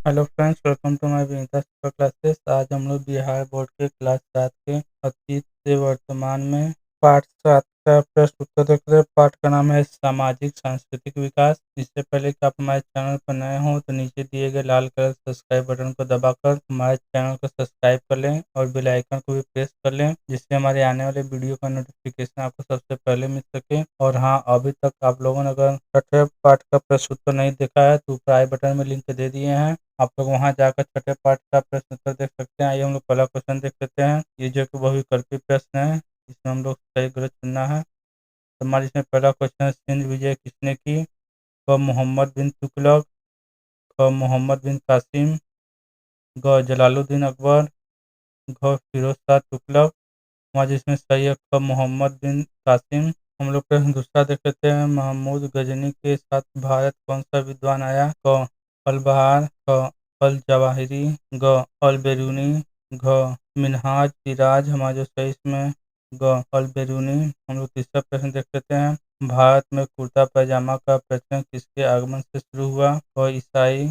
Hello friends, welcome to my Vinita super classes. आज हम लोग बिहार बोर्ड के क्लास 7 के अतीत से वर्तमान में पाठ 7 का प्रश्न उत्तर देख रहे हैं। पाठ का नाम है सामाजिक सांस्कृतिक विकास। इससे पहले कि आप हमारे चैनल पर नए हों तो नीचे दिए गए लाल कलर सब्सक्राइब बटन को दबाकर हमारे चैनल को सब्सक्राइब कर लें और बेल आइकन को भी प्रेस कर लें, जिससे हमारे आने वाले वीडियो का नोटिफिकेशन आपको सबसे पहले मिल सके। और हाँ, अभी तक आप लोगों ने अगर छठे पाठ का प्रश्न उत्तर नहीं देखा है तो ऊपर आई बटन में लिंक दे दिए हैं, आप लोग वहां जाकर छठे पाठ का प्रश्न उत्तर देख सकते हैं। आइए हम लोग पहला क्वेश्चन देख लेते हैं। ये जो कि बहुविकल्पी प्रश्न है, इसमें हम लोग सही गलत चुनना है। तो हमारे इसमें पहला क्वेश्चन है, सिंध विजय किसने की? क मोहम्मद बिन तुगलक, ख मोहम्मद बिन कासिम, ग जलालुद्दीन अकबर, घ फिरोज शाह तुगलक। हमारे इसमें सही है ख मोहम्मद बिन कासिम। हम लोग प्रश्न दूसरा देख लेते हैं। महमूद गजनी के साथ भारत कौन सा विद्वान आया? क अल बहार, ख अल जवाहिरी, ग अल बेरूनी, घ मिनहाज सिराज। हमारे जो सही इसमें ग अल बेरूनी। हम लोग तीसरा प्रश्न देख लेते हैं। भारत में कुर्ता पैजामा का प्रचलन किसके आगमन से शुरू हुआ? क ईसाई,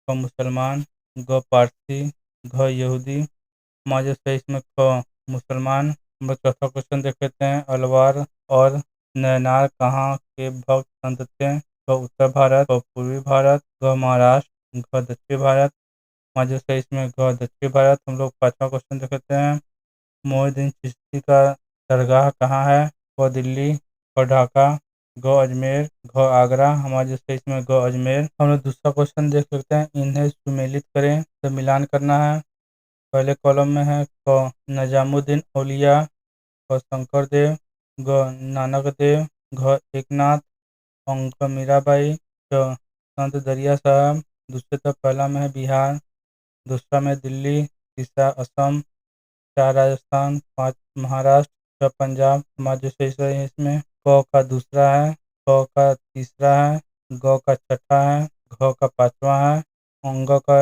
ख मुसलमान, ग पारसी, घ यहूदी। हमारे सही इसमें ख मुसलमान। हम लोग चौथा क्वेश्चन देख लेते हैं। अलवार और नैनार कहाँ के भक्त संत थे? क उत्तर भारत, क पूर्वी भारत, ग महाराष्ट्र, घ दक्षिण भारत। हमारे सही इसमें घ दक्षिण भारत। हम लोग पांचवा क्वेश्चन देख लेते हैं। मोइनुद्दीन चिश्ती का दरगाह कहाँ है? क दिल्ली, ख ढाका, ग अजमेर, घ आगरा। हमारे सही इसमें ग अजमेर। हम लोग दूसरा क्वेश्चन देख लेते हैं। इन्हें सुमेलित करें, तो मिलान करना है। पहले कॉलम में है क नजामुद्दीन औलिया, ख शंकर देव, ग नानक देव, घ एकनाथ, अंक मीराबाई, च संत दरिया साहब। दूसरे तो पहला में है बिहार, दूसरा में दिल्ली, तीसरा असम, चार राजस्थान, पाँच महाराष्ट्र, छह पंजाब। हमारा जो सही है इसमें क का दूसरा है, ख का तीसरा है, ग का छठा है, घ का पांचवा है, अंग का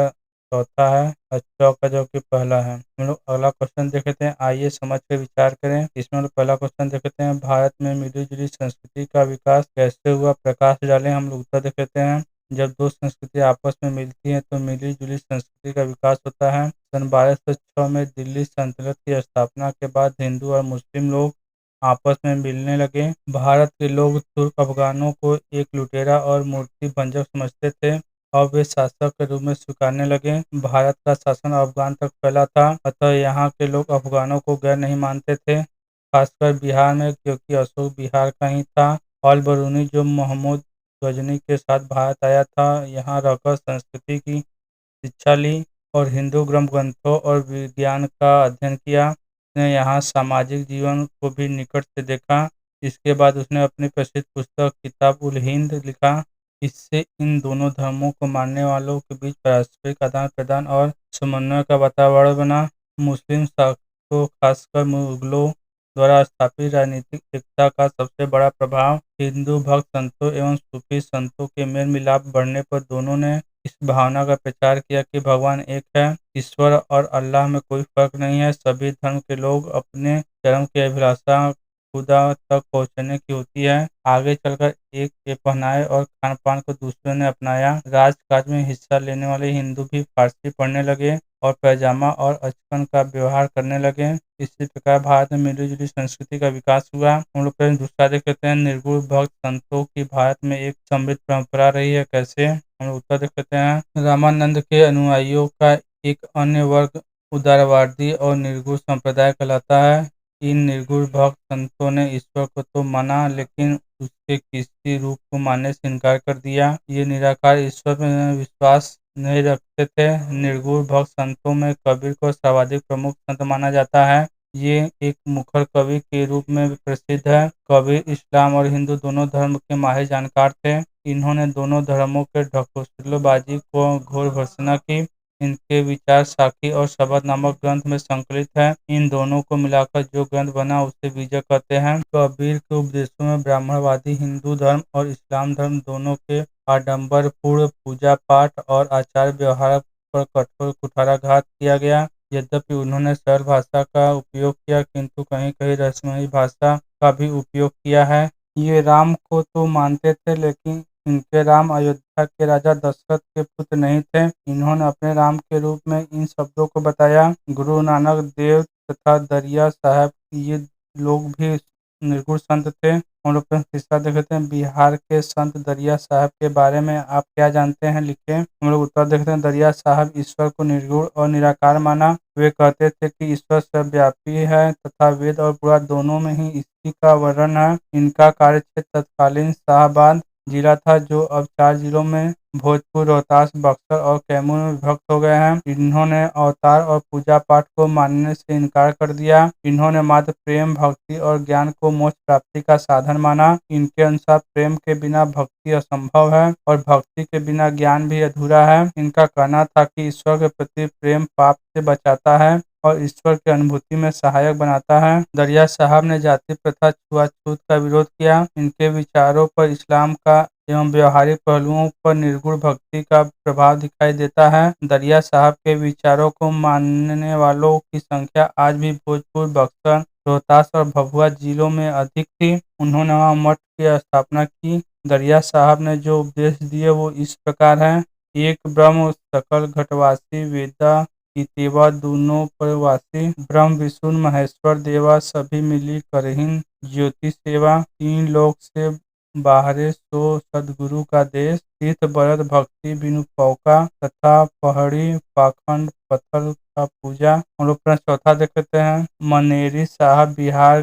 चौथा है और च का जो कि पहला है। हम लोग अगला क्वेश्चन देख लेते हैं। आइए समझ के विचार करें। इसमें हम लोग पहला क्वेश्चन देख लेते हैं। भारत में मिली जुली संस्कृति का विकास कैसे हुआ? प्रकाश डालें। हम लोग उत्तर देख लेते हैं। जब दो संस्कृतियाँ आपस में मिलती हैं तो मिली जुली संस्कृति का विकास होता है। सन 1206 में दिल्ली सल्तनत की स्थापना के बाद हिंदू और मुस्लिम लोग आपस में मिलने लगे। भारत के लोग तुर्क अफगानों को एक लुटेरा और मूर्ति भंजक समझते थे और वे शासक के रूप में स्वीकारने लगे। भारत का शासन अफगान तक फैला था, अतः यहाँ के लोग अफगानों को गैर नहीं मानते थे, खासकर बिहार में, क्योंकि अशोक बिहार का ही था। अल बरूनी जो महमूद गजनी के साथ भारत आया था, यहाँ रहकर संस्कृति की शिक्षा ली और हिंदू ग्रंथों और विज्ञान का अध्ययन किया। उसने यहाँ सामाजिक जीवन को भी निकट से देखा। इसके बाद उसने अपनी प्रसिद्ध पुस्तक किताब उल हिंद लिखा। इससे इन दोनों धर्मों को मानने वालों के बीच पारस्परिक आदान प्रदान और समन्वय का वातावरण बना। मुस्लिम शासकों, खासकर मुगलों द्वारा स्थापित राजनीतिक एकता का सबसे बड़ा प्रभाव हिंदू भक्त संतों एवं सूफी संतों के मेल मिलाप बढ़ने पर दोनों ने इस भावना का प्रचार किया कि भगवान एक है, ईश्वर और अल्लाह में कोई फर्क नहीं है। सभी धर्म के लोग अपने धर्म की अभिलाषा खुदा तक पहुंचने की होती है। आगे चलकर एक के पहनावे और खान पान को दूसरे ने अपनाया। राजकाज में हिस्सा लेने वाले हिंदू भी फारसी पढ़ने लगे और पैजामा और अचकन का व्यवहार करने लगे। इसी प्रकार भारत में मिली-जुली संस्कृति का विकास हुआ। हम लोग पहले दूसरा देख लेते हैं। निर्गुण भक्त संतों की भारत में एक समृद्ध परंपरा रही है, कैसे? हम लोग उत्तर देख लेते हैं। रामानंद के अनुयायियों का एक अन्य वर्ग उदारवादी और निर्गुण संप्रदाय कहलाता है। इन निर्गुण भक्त संतों ने ईश्वर को तो माना, लेकिन उसके किसी रूप को मानने से इनकार कर दिया। ये निराकार ईश्वर में विश्वास नहीं रखते थे। निर्गुण भक्त संतों में कबीर को सर्वाधिक प्रमुख संत माना जाता है। ये एक मुखर कवि के रूप में प्रसिद्ध है। कबीर इस्लाम और हिंदू दोनों धर्म के माहिर जानकार थे। इन्होंने दोनों धर्मों के ढकोसलेबाजी को घोर भर्त्सना की। इनके विचार साखी और शबद नामक ग्रंथ में संकलित हैं। इन दोनों को मिलाकर जो ग्रंथ बना उसे विजय कहते हैं। कबीर के उपदेशों में ब्राह्मणवादी हिंदू धर्म और इस्लाम धर्म दोनों के आडंबरपूर्ण पूजा पाठ और आचार व्यवहार पर कठोर कुठाराघात किया गया। यद्यपि उन्होंने सरल भाषा का उपयोग किया, किंतु कहीं कहीं रहस्यमयी भाषा का भी उपयोग किया है। ये राम को तो मानते थे, लेकिन इनके राम अयोध्या के राजा दशरथ के पुत्र नहीं थे। इन्होंने अपने राम के रूप में इन शब्दों को बताया। गुरु नानक देव तथा दरिया साहब ये लोग भी निर्गुण संत थे। हम लोग तीसरा देखते हैं, बिहार के संत दरिया साहब के बारे में आप क्या जानते हैं, लिखें। हम लोग उत्तर देखते हैं, दरिया साहब ईश्वर को निर्गुण और निराकार माना। वे कहते थे कि ईश्वर सर्वव्यापी है तथा वेद और पुराण दोनों में ही इसी का वर्णन है। इनका कार्यक्षेत्र तत्कालीन शाहाबाद जिला था, जो अब 4 जिलों में भोजपुर, रोहतास, बक्सर और कैमूर में विभक्त हो गए हैं। इन्होंने अवतार और पूजा पाठ को मानने से इनकार कर दिया। इन्होंने मात्र प्रेम, भक्ति और ज्ञान को मोक्ष प्राप्ति का साधन माना। इनके अनुसार प्रेम के बिना भक्ति असंभव है और भक्ति के बिना ज्ञान भी अधूरा है। इनका कहना था कि ईश्वर के प्रति प्रेम पाप से बचाता है और ईश्वर की अनुभूति में सहायक बनाता है। दरिया साहब ने जाति प्रथा, छुआछूत का विरोध किया। इनके विचारों पर इस्लाम का एवं व्यवहारिक पहलुओं पर निर्गुण भक्ति का प्रभाव दिखाई देता है। दरिया साहब के विचारों को मानने वालों की संख्या आज भी भोजपुर, बक्सर, रोहतास और भभुआ जिलों में अधिक थी। उन्होंने वहाँ मठ की स्थापना की। दरिया साहब ने जो उपदेश दिए वो इस प्रकार हैं। एक ब्रह्म सकल घटवासी, वेदा इतिवा दूनो परवासी, ब्रह्म विष्णु महेश्वर देवा, सभी मिली करहिन ज्योति सेवा। 3 लोक से बाहरे सो सदगुरु का देश, तीर्थ बरत भक्ति बिनु पौका, तथा पहाड़ी पाखंड पत्थर का पूजा। हम लोग प्रश्न चौथा देखते हैं, मनेरी साहब बिहार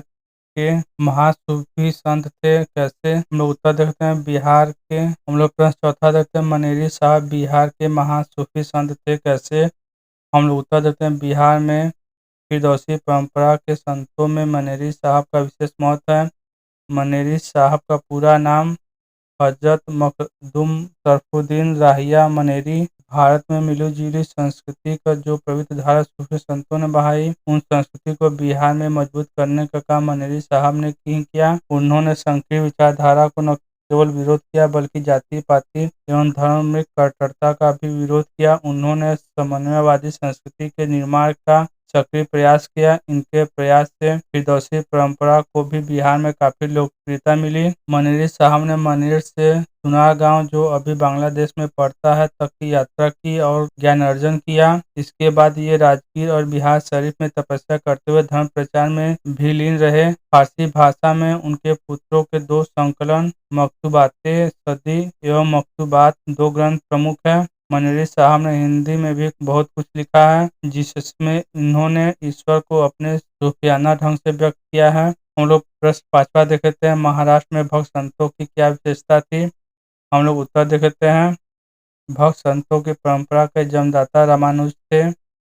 के महासूफी संत थे, कैसे। हम लोग उत्तर देखते हैं, बिहार के। हम लोग प्रश्न चौथा देखते हैं, मनेरी साहब बिहार के महासूफी संत थे, कैसे। हम लोग उत्तर देते हैं, बिहार में फिरदौसी परंपरा के संतों में मनेरी साहब का विशेष महत्व है। मनेरी साहब का पूरा नाम हजरत मखदूम शरफुद्दीन राहिया मनेरी। भारत में मिली-जुली संस्कृति का जो पवित्र धारा सूफी संतों ने बहाई, उन संस्कृति को बिहार में मजबूत करने का काम मनेरी साहब ने किया। उन्होंने संकीर्ण विचारधारा को न केवल विरोध किया बल्कि जाति पाति एवं धार्मिक कट्टरता का भी विरोध किया। उन्होंने समन्वयवादी संस्कृति के निर्माण का सक्रिय प्रयास किया। इनके प्रयास से फिरदौसी परंपरा को भी बिहार में काफी लोकप्रियता मिली। मनेरी साहब ने मनेर से सुनार गांव, जो अभी बांग्लादेश में पड़ता है, तक की यात्रा की और ज्ञान अर्जन किया। इसके बाद ये राजगीर और बिहार शरीफ में तपस्या करते हुए धर्म प्रचार में भी लीन रहे। फारसी भाषा में उनके पुत्रों के 2 संकलन, मकतूबाते सदी एवं मकतूबात 2 ग्रंथ प्रमुख हैं। मनेरी साहब ने हिंदी में भी बहुत कुछ लिखा है, जिसमें इन्होंने ईश्वर को अपने सूफियाना ढंग से व्यक्त किया है। हम लोग प्रश्न 5वां देखते हैं, महाराष्ट्र में भक्त संतों की क्या विशेषता थी। हम लोग उत्तर देखते हैं, भक्त संतों की परंपरा के जन्मदाता रामानुज थे,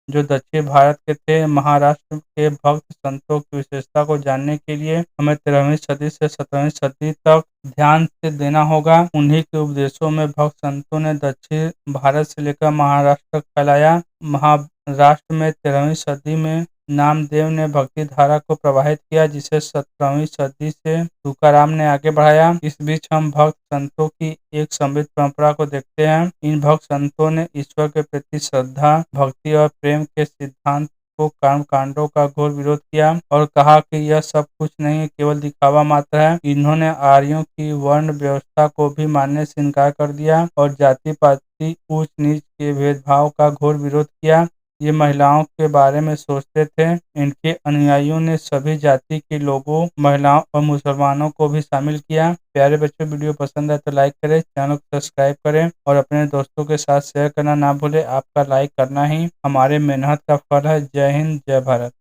जो दक्षिण भारत के थे। महाराष्ट्र के भक्त संतों की विशेषता को जानने के लिए हमें 13वीं सदी से 17वीं सदी तक ध्यान से देना होगा। उन्हीं के उपदेशों में भक्त संतों ने दक्षिण भारत से लेकर महाराष्ट्र तक फैलाया। महाराष्ट्र में 13वीं सदी में नामदेव ने भक्ति धारा को प्रवाहित किया, जिसे 17वीं सदी से तुकाराम ने आगे बढ़ाया। इस बीच हम भक्त संतों की एक समृद्ध परंपरा को देखते हैं। इन भक्त संतों ने ईश्वर के प्रति श्रद्धा, भक्ति और प्रेम के सिद्धांत को कर्म कांडों का घोर विरोध किया और कहा कि यह सब कुछ नहीं, केवल दिखावा मात्र है। इन्होंने आर्यों की वर्ण व्यवस्था को भी मानने से इनकार कर दिया और जाति पाति, ऊंच नीच के भेदभाव का घोर विरोध किया। ये महिलाओं के बारे में सोचते थे। इनके अनुयायियों ने सभी जाति के लोगों, महिलाओं और मुसलमानों को भी शामिल किया। प्यारे बच्चों, वीडियो पसंद आए तो लाइक करें, चैनल को सब्सक्राइब करें और अपने दोस्तों के साथ शेयर करना ना भूलें। आपका लाइक करना ही हमारे मेहनत का फल है। जय हिंद, जय भारत।